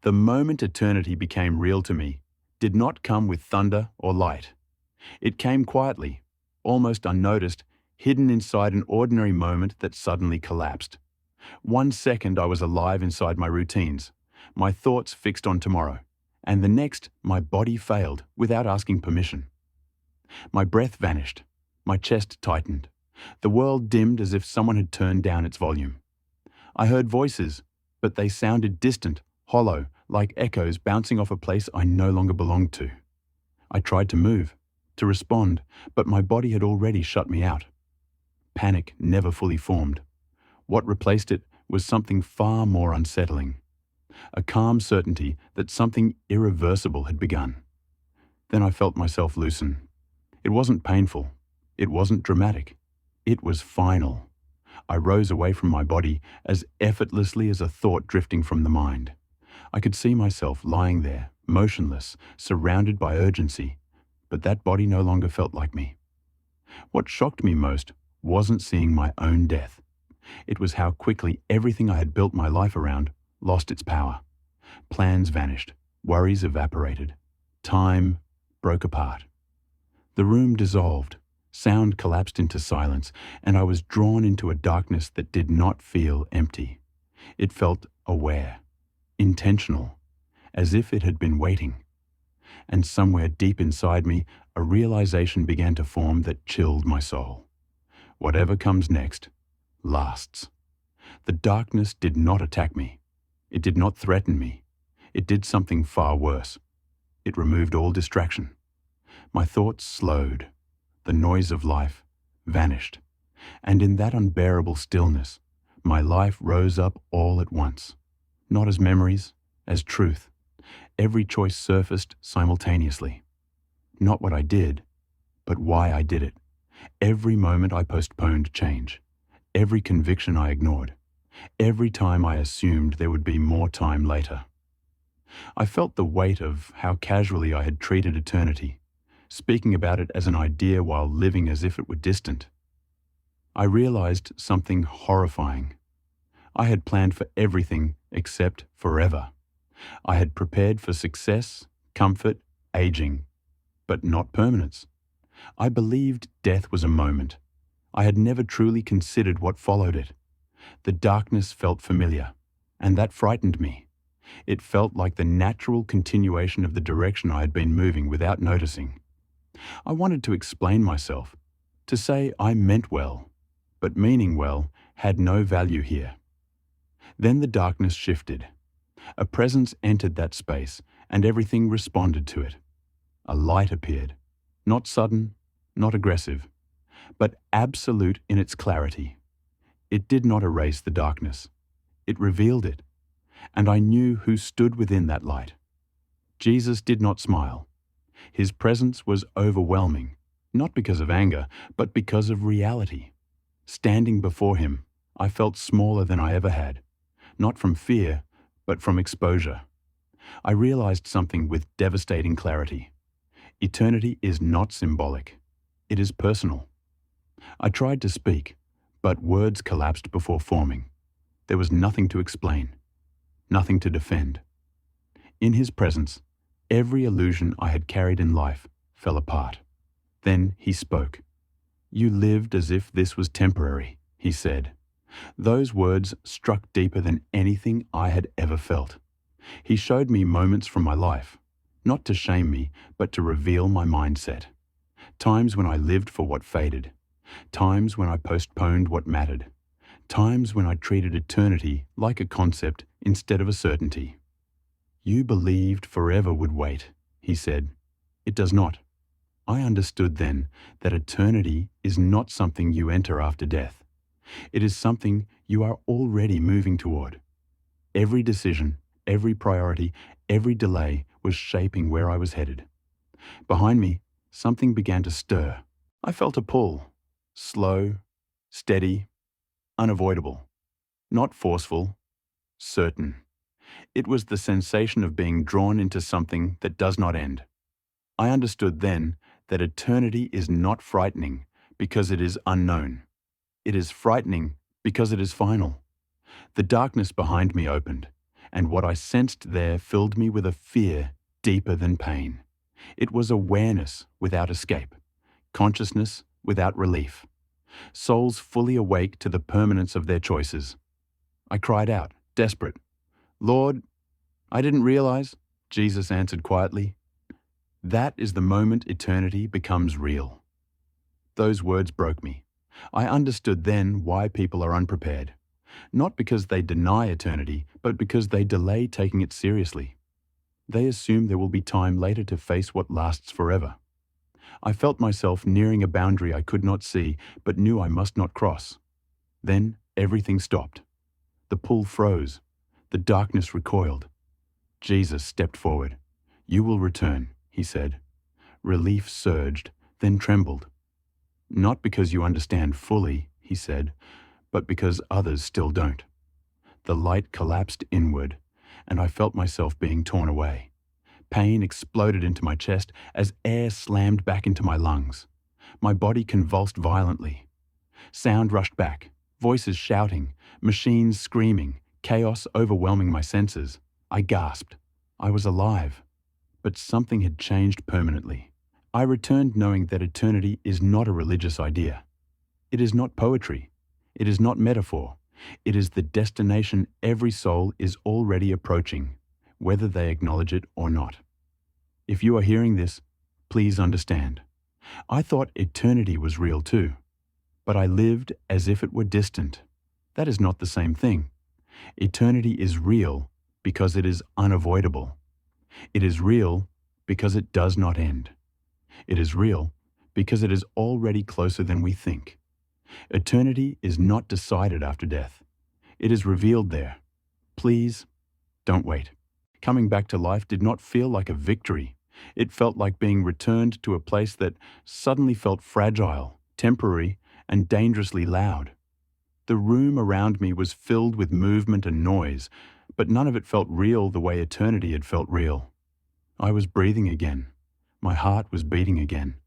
The moment eternity became real to me did not come with thunder or light. It came quietly, almost unnoticed, hidden inside an ordinary moment that suddenly collapsed. 1 second I was alive inside my routines, my thoughts fixed on tomorrow, and the next my body failed without asking permission. My breath vanished, my chest tightened. The world dimmed as if someone had turned down its volume. I heard voices, but they sounded distant, hollow, like echoes bouncing off a place I no longer belonged to. I tried to move, to respond, but my body had already shut me out. Panic never fully formed. What replaced it was something far more unsettling. A calm certainty that something irreversible had begun. Then I felt myself loosen. It wasn't painful. It wasn't dramatic. It was final. I rose away from my body as effortlessly as a thought drifting from the mind. I could see myself lying there, motionless, surrounded by urgency, but that body no longer felt like me. What shocked me most wasn't seeing my own death. It was how quickly everything I had built my life around lost its power. Plans vanished, worries evaporated, time broke apart. The room dissolved, sound collapsed into silence, and I was drawn into a darkness that did not feel empty. It felt aware, intentional, as if it had been waiting. And somewhere deep inside me, a realization began to form that chilled my soul. Whatever comes next lasts. The darkness did not attack me. It did not threaten me. It did something far worse. It removed all distraction. My thoughts slowed. The noise of life vanished. And in that unbearable stillness, my life rose up all at once. Not as memories, as truth. Every choice surfaced simultaneously. Not what I did, but why I did it. Every moment I postponed change. Every conviction I ignored. Every time I assumed there would be more time later. I felt the weight of how casually I had treated eternity, speaking about it as an idea while living as if it were distant. I realized something horrifying. I had planned for everything except forever. I had prepared for success, comfort, aging, but not permanence. I believed death was a moment. I had never truly considered what followed it. The darkness felt familiar, and that frightened me. It felt like the natural continuation of the direction I had been moving without noticing. I wanted to explain myself, to say I meant well, but meaning well had no value here. Then the darkness shifted. A presence entered that space, and everything responded to it. A light appeared, not sudden, not aggressive, but absolute in its clarity. It did not erase the darkness. It revealed it, and I knew who stood within that light. Jesus did not smile. His presence was overwhelming, not because of anger, but because of reality. Standing before him, I felt smaller than I ever had, not from fear, but from exposure. I realized something with devastating clarity. Eternity is not symbolic. It is personal. I tried to speak, but words collapsed before forming. There was nothing to explain, nothing to defend. In his presence, every illusion I had carried in life fell apart. Then he spoke. "You lived as if this was temporary," he said. Those words struck deeper than anything I had ever felt. He showed me moments from my life, not to shame me, but to reveal my mindset. Times when I lived for what faded. Times when I postponed what mattered. Times when I treated eternity like a concept instead of a certainty. "You believed forever would wait," he said. "It does not." I understood then that eternity is not something you enter after death. It is something you are already moving toward. Every decision, every priority, every delay was shaping where I was headed. Behind me, something began to stir. I felt a pull. Slow, steady, unavoidable. Not forceful, certain. It was the sensation of being drawn into something that does not end. I understood then that eternity is not frightening because it is unknown. It is frightening because it is final. The darkness behind me opened, and what I sensed there filled me with a fear deeper than pain. It was awareness without escape, consciousness without relief, souls fully awake to the permanence of their choices. I cried out, desperate, "Lord, I didn't realize," Jesus answered quietly. "That is the moment eternity becomes real." Those words broke me. I understood then why people are unprepared. Not because they deny eternity, but because they delay taking it seriously. They assume there will be time later to face what lasts forever. I felt myself nearing a boundary I could not see, but knew I must not cross. Then everything stopped. The pull froze. The darkness recoiled. Jesus stepped forward. "You will return," he said. Relief surged, then trembled. "Not because you understand fully," he said, "but because others still don't." The light collapsed inward, and I felt myself being torn away. Pain exploded into my chest as air slammed back into my lungs. My body convulsed violently. Sound rushed back, voices shouting, machines screaming, chaos overwhelming my senses. I gasped. I was alive. But something had changed permanently. I returned knowing that eternity is not a religious idea. It is not poetry. It is not metaphor. It is the destination every soul is already approaching, whether they acknowledge it or not. If you are hearing this, please understand. I thought eternity was real too, but I lived as if it were distant. That is not the same thing. Eternity is real because it is unavoidable. It is real because it does not end. It is real because it is already closer than we think. Eternity is not decided after death. It is revealed there. Please, don't wait. Coming back to life did not feel like a victory. It felt like being returned to a place that suddenly felt fragile, temporary, and dangerously loud. The room around me was filled with movement and noise, but none of it felt real the way eternity had felt real. I was breathing again. My heart was beating again.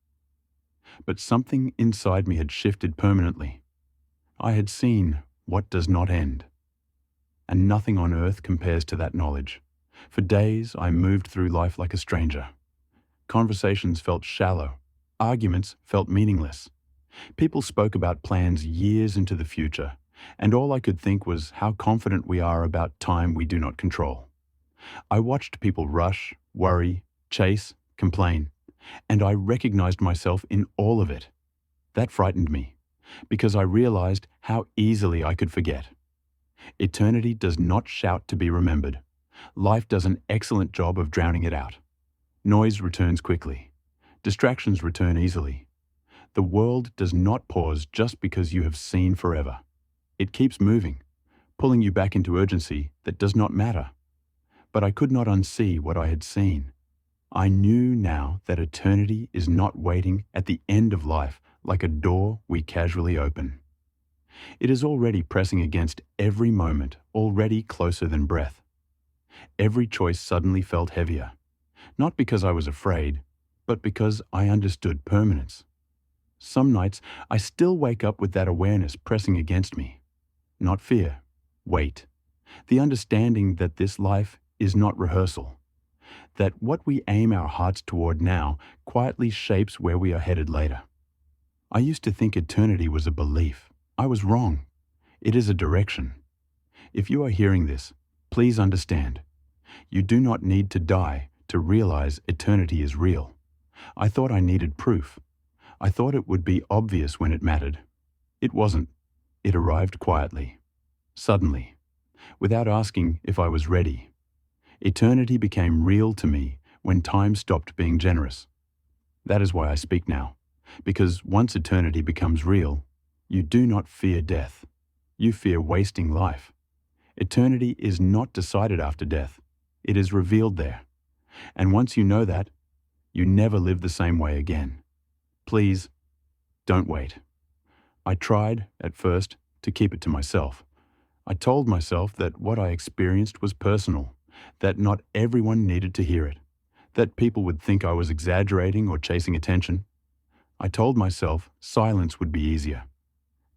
But something inside me had shifted permanently. I had seen what does not end. And nothing on earth compares to that knowledge. For days, I moved through life like a stranger. Conversations felt shallow. Arguments felt meaningless. People spoke about plans years into the future, and all I could think was how confident we are about time we do not control. I watched people rush, worry, chase, complain, and I recognized myself in all of it. That frightened me, because I realized how easily I could forget. Eternity does not shout to be remembered. Life does an excellent job of drowning it out. Noise returns quickly. Distractions return easily. The world does not pause just because you have seen forever. It keeps moving, pulling you back into urgency that does not matter. But I could not unsee what I had seen. I knew now that eternity is not waiting at the end of life like a door we casually open. It is already pressing against every moment, already closer than breath. Every choice suddenly felt heavier, not because I was afraid, but because I understood permanence. Some nights, I still wake up with that awareness pressing against me. Not fear, weight. The understanding that this life is not rehearsal. That what we aim our hearts toward now quietly shapes where we are headed later. I used to think eternity was a belief. I was wrong. It is a direction. If you are hearing this, please understand. You do not need to die to realize eternity is real. I thought I needed proof. I thought it would be obvious when it mattered. It wasn't. It arrived quietly, suddenly, without asking if I was ready. Eternity became real to me when time stopped being generous. That is why I speak now, because once eternity becomes real, you do not fear death. You fear wasting life. Eternity is not decided after death. It is revealed there. And once you know that, you never live the same way again. Please, don't wait. I tried, at first, to keep it to myself. I told myself that what I experienced was personal, that not everyone needed to hear it, that people would think I was exaggerating or chasing attention. I told myself silence would be easier.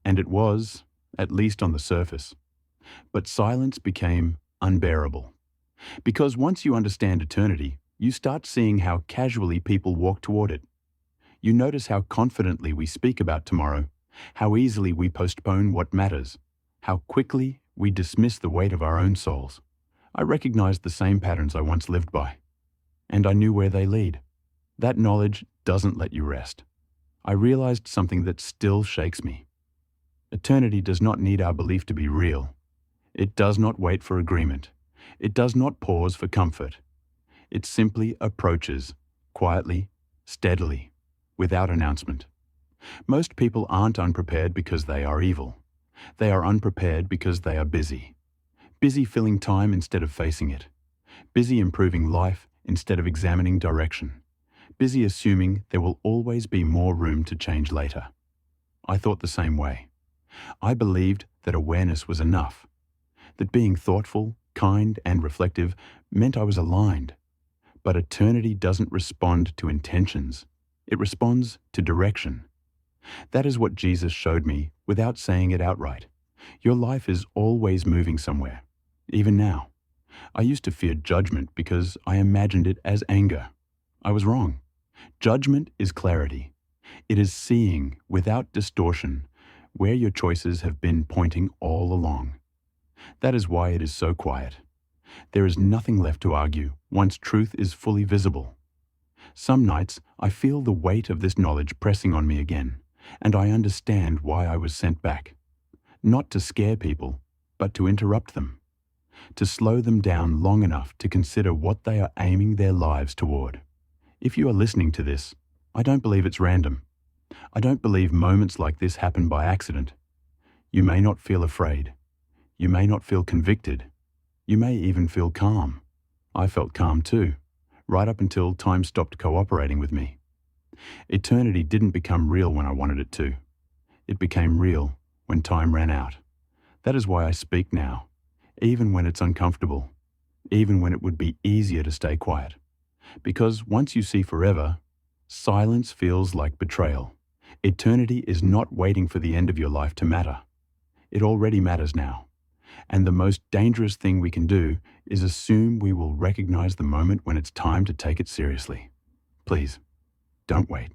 And it was, at least on the surface. But silence became unbearable. Because once you understand eternity, you start seeing how casually people walk toward it. You notice how confidently we speak about tomorrow, how easily we postpone what matters, how quickly we dismiss the weight of our own souls. I recognized the same patterns I once lived by, and I knew where they lead. That knowledge doesn't let you rest. I realized something that still shakes me. Eternity does not need our belief to be real. It does not wait for agreement. It does not pause for comfort. It simply approaches, quietly, steadily, without announcement. Most people aren't unprepared because they are evil. They are unprepared because they are busy. Busy filling time instead of facing it. Busy improving life instead of examining direction. Busy assuming there will always be more room to change later. I thought the same way. I believed that awareness was enough, that being thoughtful, kind, and reflective meant I was aligned. But eternity doesn't respond to intentions. It responds to direction. That is what Jesus showed me without saying it outright. Your life is always moving somewhere, even now. I used to fear judgment because I imagined it as anger. I was wrong. Judgment is clarity. It is seeing, without distortion, where your choices have been pointing all along. That is why it is so quiet. There is nothing left to argue once truth is fully visible. Some nights I feel the weight of this knowledge pressing on me again, and I understand why I was sent back. Not to scare people, but to interrupt them. To slow them down long enough to consider what they are aiming their lives toward. If you are listening to this, I don't believe it's random. I don't believe moments like this happen by accident. You may not feel afraid. You may not feel convicted. You may even feel calm. I felt calm too, right up until time stopped cooperating with me. Eternity didn't become real when I wanted it to. It became real when time ran out. That is why I speak now, even when it's uncomfortable, even when it would be easier to stay quiet. Because once you see forever, silence feels like betrayal. Eternity is not waiting for the end of your life to matter. It already matters now. And the most dangerous thing we can do is assume we will recognize the moment when it's time to take it seriously. Please, don't wait.